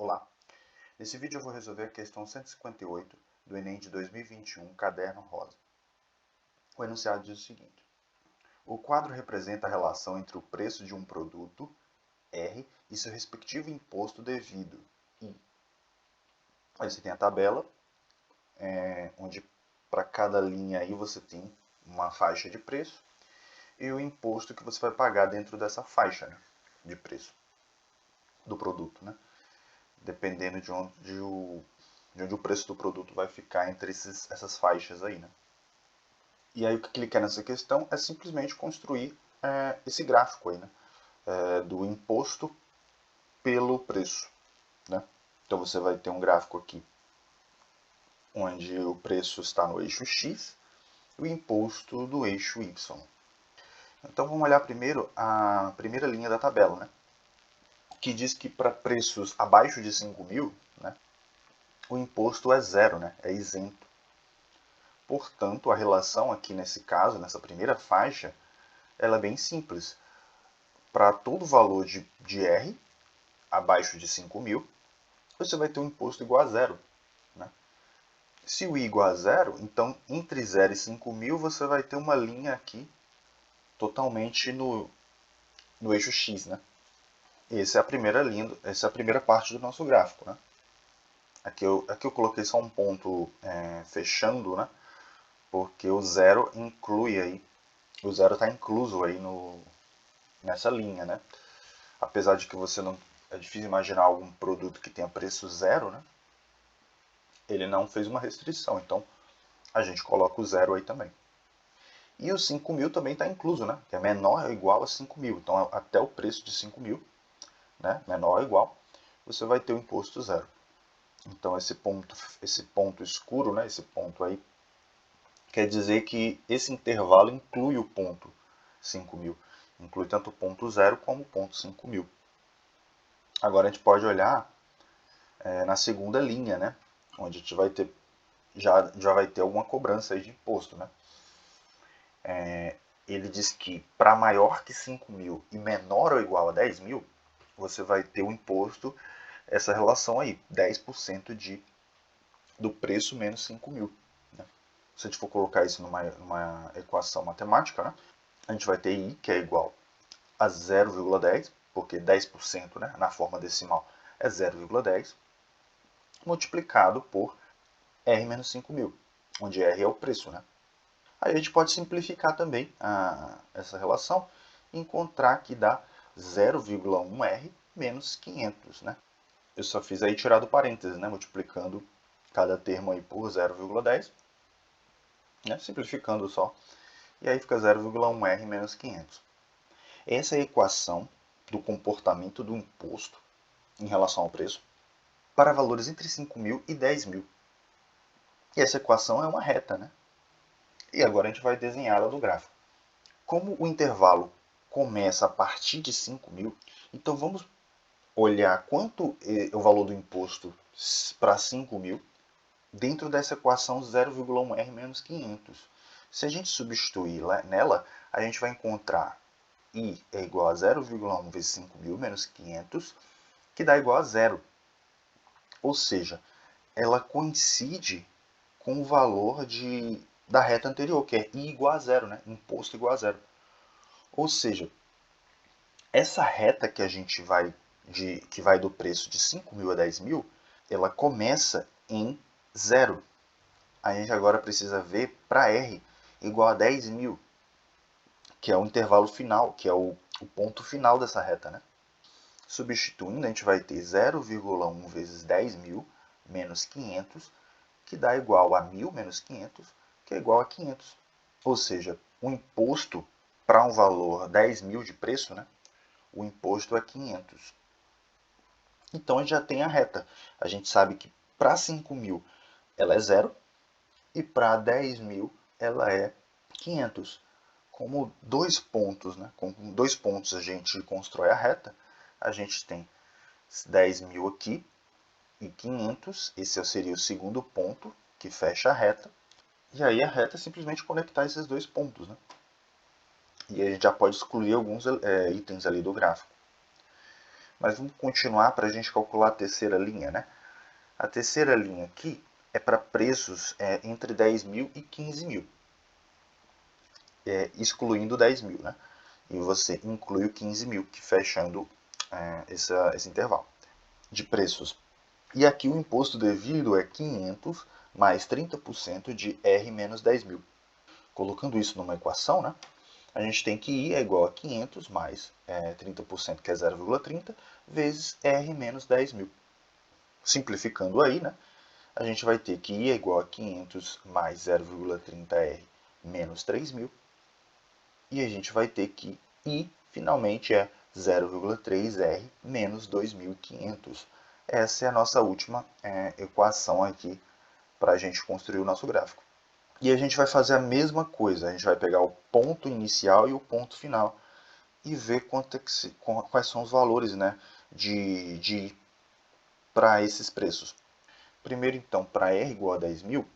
Olá! Nesse vídeo eu vou resolver a questão 158 do Enem de 2021, caderno rosa. O enunciado diz o seguinte: o quadro representa a relação entre o preço de um produto, R, e seu respectivo imposto devido, I. Aí você tem a tabela, onde para cada linha aí você tem uma faixa de preço e o imposto que você vai pagar dentro dessa faixa, né, de preço do produto, né? Dependendo de onde o preço do produto vai ficar entre essas faixas aí, né? E aí o que ele quer nessa questão é simplesmente construir esse gráfico aí, né? Do imposto pelo preço, né? Então você vai ter um gráfico aqui onde o preço está no eixo X e o imposto do eixo Y. Então vamos olhar primeiro a primeira linha da tabela, né? Que diz que para preços abaixo de 5.000, né, o imposto é zero, né, é isento. Portanto, a relação aqui nesse caso, nessa primeira faixa, ela é bem simples. Para todo valor de R, abaixo de 5.000, você vai ter um imposto igual a zero. Né? Se o I igual a zero, então entre 0 e 5.000 você vai ter uma linha aqui totalmente no eixo X. Né? Essa é a primeira linha, essa é a primeira parte do nosso gráfico. Né? Aqui eu coloquei só um ponto fechando, né? Porque o zero inclui aí, o zero está incluso aí nessa linha, né? Apesar de que você não, é difícil imaginar algum produto que tenha preço zero, né? Ele não fez uma restrição, então a gente coloca o zero aí também. E os 5.000 também está incluso, né? Que é menor ou igual a 5.000. Então até o preço de 5.000, né? Menor ou igual, você vai ter o imposto zero. Então esse ponto escuro, né? Esse ponto aí, quer dizer que esse intervalo inclui o ponto 5.000. Inclui tanto o ponto 0 como o ponto 5.000. Agora a gente pode olhar na segunda linha, né? Onde a gente vai ter, já vai ter alguma cobrança aí de imposto. Né? Ele diz que para maior que 5.000 e menor ou igual a 10.000, você vai ter o imposto, essa relação aí, 10% do preço menos 5.000. Né? Se a gente for colocar isso numa equação matemática, né? A gente vai ter I, que é igual a 0,10, porque 10%, né, na forma decimal é 0,10, multiplicado por R menos 5.000, onde R é o preço. Né? Aí a gente pode simplificar também essa relação e encontrar que dá 0,1R menos 500. Né? Eu só fiz aí tirar do parênteses, né, multiplicando cada termo aí por 0,10, né, simplificando só, e aí fica 0,1R menos 500. Essa é a equação do comportamento do imposto em relação ao preço para valores entre 5.000 e 10.000. E essa equação é uma reta, né? E agora a gente vai desenhá-la no gráfico. Como o intervalo começa a partir de 5.000, então vamos olhar quanto é o valor do imposto para 5.000 dentro dessa equação 0,1R menos 500. Se a gente substituir nela, a gente vai encontrar I é igual a 0,1 vezes 5.000 menos 500, que dá igual a zero. Ou seja, ela coincide com o valor da reta anterior, que é I igual a zero, né? Imposto igual a zero. Ou seja, essa reta que a gente que vai do preço de 5.000 a 10.000, ela começa em zero. A gente agora precisa ver para R igual a 10.000, que é o intervalo final, que é o ponto final dessa reta, né? Substituindo, a gente vai ter 0,1 vezes 10.000 menos 500, que dá igual a 1.000 menos 500, que é igual a 500. Ou seja, o imposto para um valor 10.000 de preço, né? O imposto é 500. Então a gente já tem a reta. A gente sabe que para 5.000 ela é zero e para 10.000 ela é 500. Como dois pontos, né? Com dois pontos a gente constrói a reta. A gente tem 10.000 aqui e 500. Esse seria o segundo ponto que fecha a reta. E aí a reta é simplesmente conectar esses dois pontos. Né? E a gente já pode excluir alguns itens ali do gráfico. Mas vamos continuar para a gente calcular a terceira linha, né? A terceira linha aqui é para preços entre 10 mil e 15 mil, excluindo 10 mil, né? E você inclui o 15 mil, que fechando esse intervalo de preços. E aqui o imposto devido é 500 mais 30% de R menos 10 mil. Colocando isso numa equação, né? A gente tem que I é igual a 500 mais 30%, que é 0,30, vezes R menos 10 mil. Simplificando aí, né? A gente vai ter que I é igual a 500 mais 0,30R menos 3.000. E a gente vai ter que I, finalmente, é 0,3R menos 2.500. Essa é a nossa última equação aqui para a gente construir o nosso gráfico. E a gente vai fazer a mesma coisa. A gente vai pegar o ponto inicial e o ponto final e ver quais são os valores, né, de para esses preços. Primeiro, então, para R igual a 10 mil,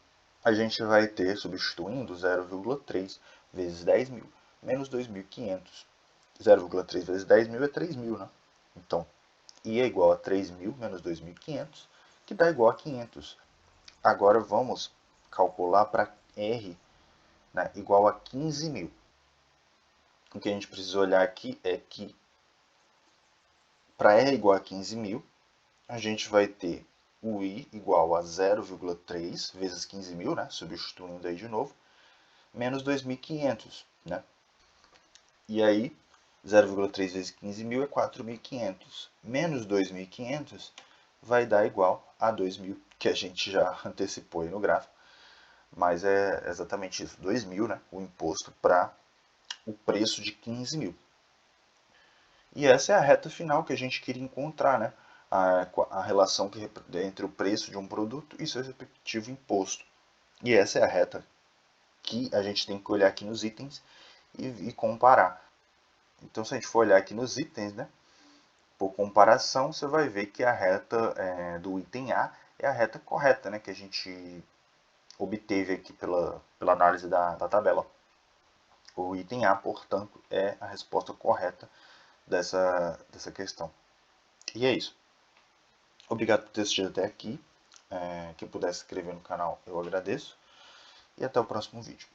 a gente vai ter, substituindo, 0,3 vezes 10 mil, menos 2.500. 0,3 vezes 10 mil é 3 mil, né? Então, I é igual a 3 mil menos 2.500, que dá igual a 500. Agora vamos calcular para R, né, igual a 15 mil. O que a gente precisa olhar aqui é que para R igual a 15 mil, a gente vai ter o I igual a 0,3 vezes 15 mil, né, substituindo aí de novo, menos 2.500, né? E aí, 0,3 vezes 15 mil é 4.500. Menos 2.500 vai dar igual a 2.000, que a gente já antecipou aí no gráfico. Mas é exatamente isso, 2.000, né, o imposto para o preço de 15 mil. E essa é a reta final que a gente queria encontrar, né? A relação entre o preço de um produto e seu respectivo imposto. E essa é a reta que a gente tem que olhar aqui nos itens e comparar. Então, se a gente for olhar aqui nos itens, né, por comparação, você vai ver que a reta do item A é a reta correta, né, que a gente obteve aqui pela análise da tabela. O item A, portanto, é a resposta correta dessa questão. E é isso. Obrigado por ter assistido até aqui. Quem puder se inscrever no canal, eu agradeço. E até o próximo vídeo.